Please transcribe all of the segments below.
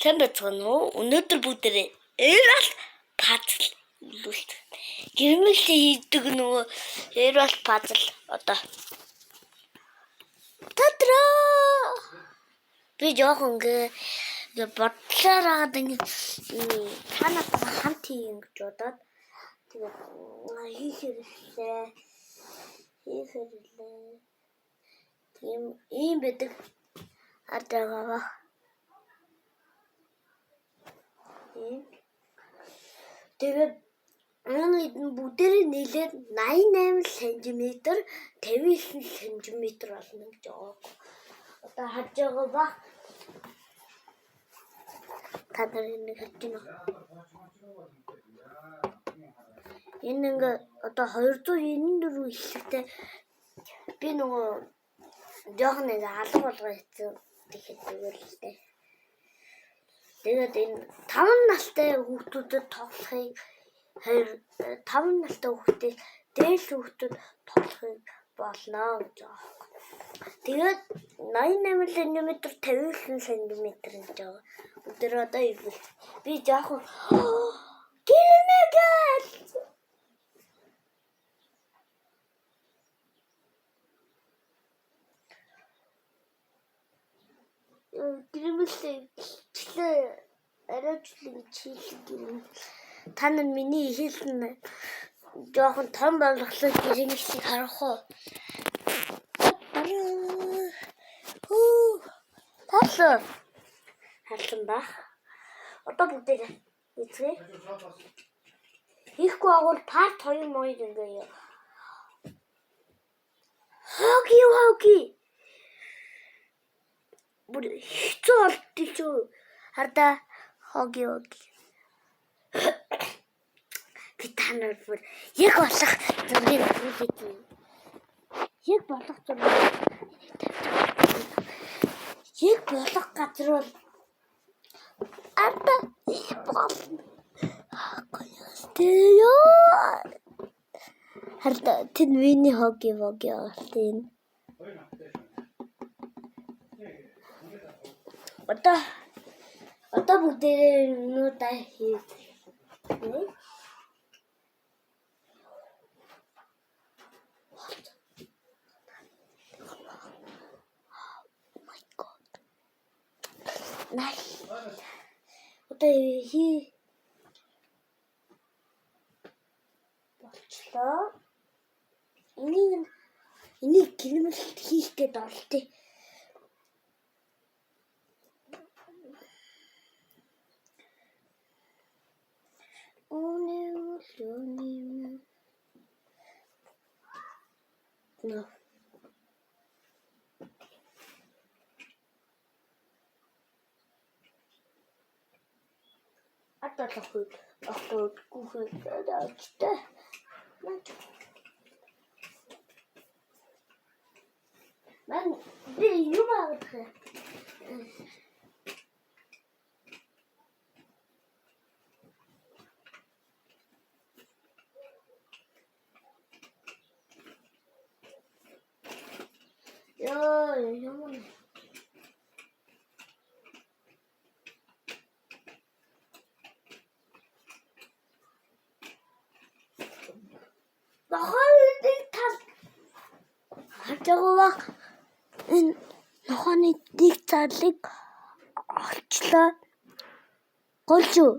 Сайн байцгаана уу? Өнөөдөр бүгдээрээ Eral puzzle илүүлж гэрмэлтэй хийдэг нөгөө Eral puzzle одоо тадраа би жоохон ингээ бодлоор хагаад ингээ танаа хамт хийм гэж бодоод тэгээд хийхэрлээ тийм ийм байдаг ардагаа тэгээд бүгдээрээ нийлээд 88 см 59 см болно гэж байгаа. Одоо харж байгаа ба та нар энэ харж байна. Энэ ингээ одоо 294 хэсэгтэй би нөгөө жоохон нэг алга болгоо хийсэн тэгэхэд зүгээр л дээ. Тэгээд энэ 5 настай хүүхдүүдэд тоглохыг 5 настай хүүхдээс дээш хүүхдүүд тоглохыг болно гэж байгаа. Тэгээд 88 см 59 см гэж байгаа. Өдөр одоо ивэл би жоохон гэрмэгэл гэрмэлтэй арайчлаг чийлэг та нар миний хэлсэн жоохон том болгосон гэрмэлтийг харах уу? Харсан баг. Одоо бүгдээ эцгээ. Хийхгүй агуул part 2 моёд ингээ. Хоги. Бүр хэцүү болтыг ч хардаа хоги. Би та нар бүр яг болох зургийг үзүүлээ. Яг болох зураг. Яг болох газар бол арда харда тэд миний хоги авалтын. Одоо бүгдээ нуудаа хийв. Nice. Одоо болчлоо. Энийг гэрмэлт хийх гээд орлоо. No. Аталахыг ахгүйгээр даачтай. Ман би юу магадгүй. Ямар хажуугаар энэ нохооны дэг цаалыг олчлоо. Голжуу.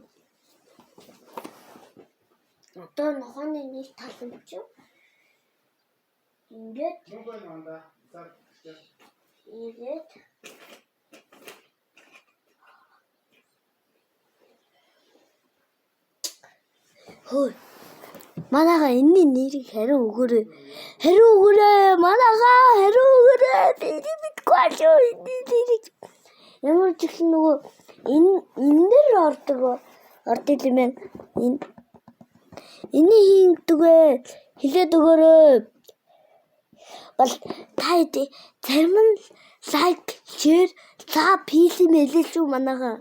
Одоо нохооны нэг тал юм чи. Ингээд хөөе. Манайха энэний нэрийг хариу өгөөрэй. Манайха хариу өгөөрэй. Би мэдгүй шүү энэний нэрийг. Ямар ч их нөгөө энэ дээр ордог юм байна. Энийг хийгдүгэ хэлээд өгөөрэй. Бол та зарим нь лайк, шеэр, PC мэлээ шүү манайха.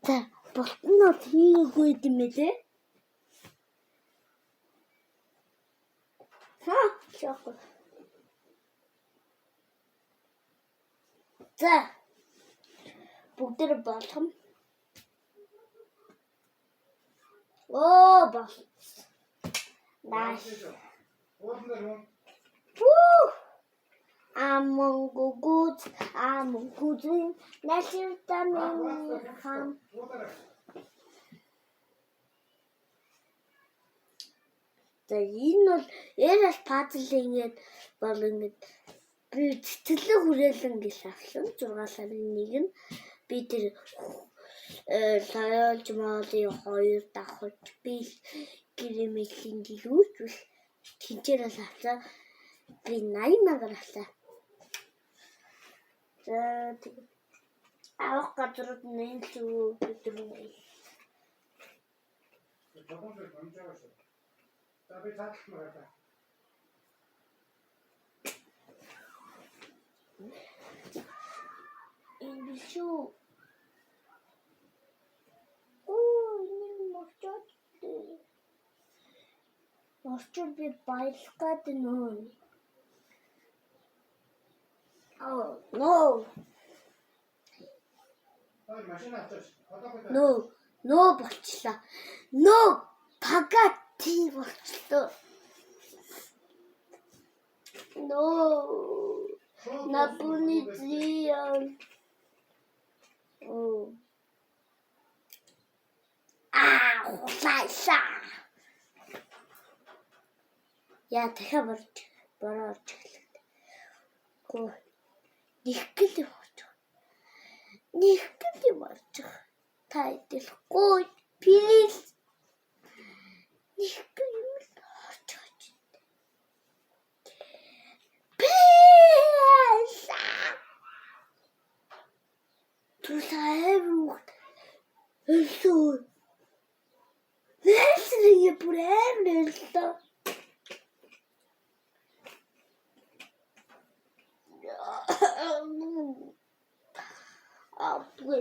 За, болтнод хийгээгүй юм мэлээ. Шок. За. бүгдээр болгоно. Оо бол. Nice. Among good, Nasirtamin ham. За энэ бол ярал пазл ингээд бол ингээд би цэцэрлэг хүрээлэн гэл авсан 6 сарын 1 нь би тэр лоёлж моли 2 давхад би гэрэмэлийн гэлүүж тэнцээрээс авсан би 80,000 авсан. За тэгээ авах газрууд нэг зүйл өдрөө. Tabii tatlı Энэ шүү. Энэ мочод. Мочод би байлгаад нөө. Oh, no. No болчлаа. No пагати болчлоо. No. Наполитан. Oh. Лайса. Яа дахиад борооч гэлээ. Гоо. Нэггэл явж. Та идэхгүй. Please. Нэггэл юм орж байгаа. Please. Тусайвуу. Элсүү. Нэсрие бүрэлдэ. Отве.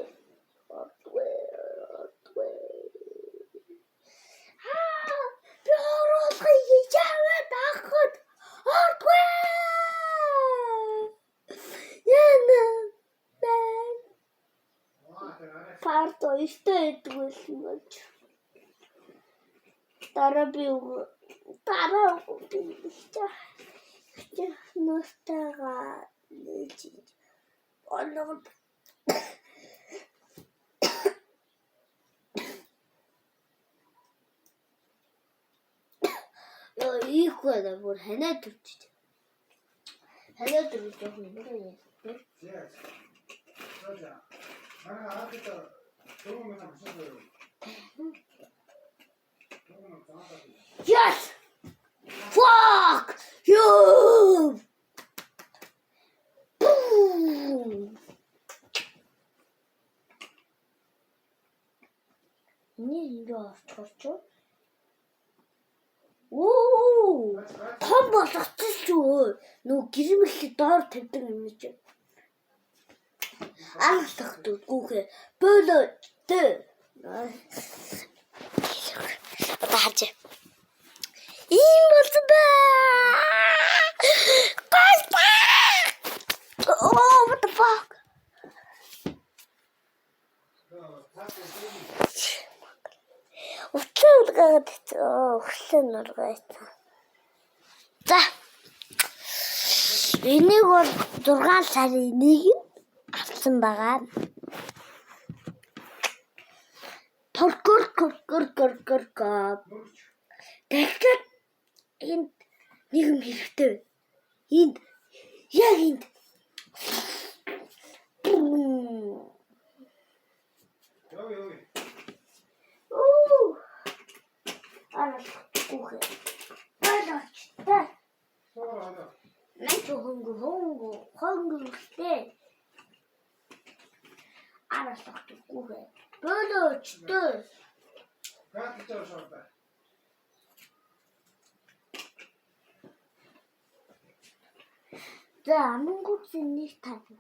Парто истэдгүй юм. Дараа ностага лежи. Олоо. Ийхүү да бүр ханаа төрчих. Ханаа төрчих юм байна. Yes! Fuck you! Boom! Нэг орчоо. Оо! Том болгочихсон шүү. Нөө гэрмэлхий доор тавьдаг юм чи. Алах дүүгээ. Бөлөө дээ. Одоо хаач. Ийм болсон баа. Oh, what the fuck? Уцaalгаад хөрлөн нургайт. За. Энийг бол 6 сарын 1-нд авсан байгаа. Торкор. Тэгэхээр энд нэг юм хэрэгтэй. Энд яг энд. Байлаач. Хөнгөлтэй. Аралхдаггүй. Бөлөөчтэй. За амангуудын нэг тав.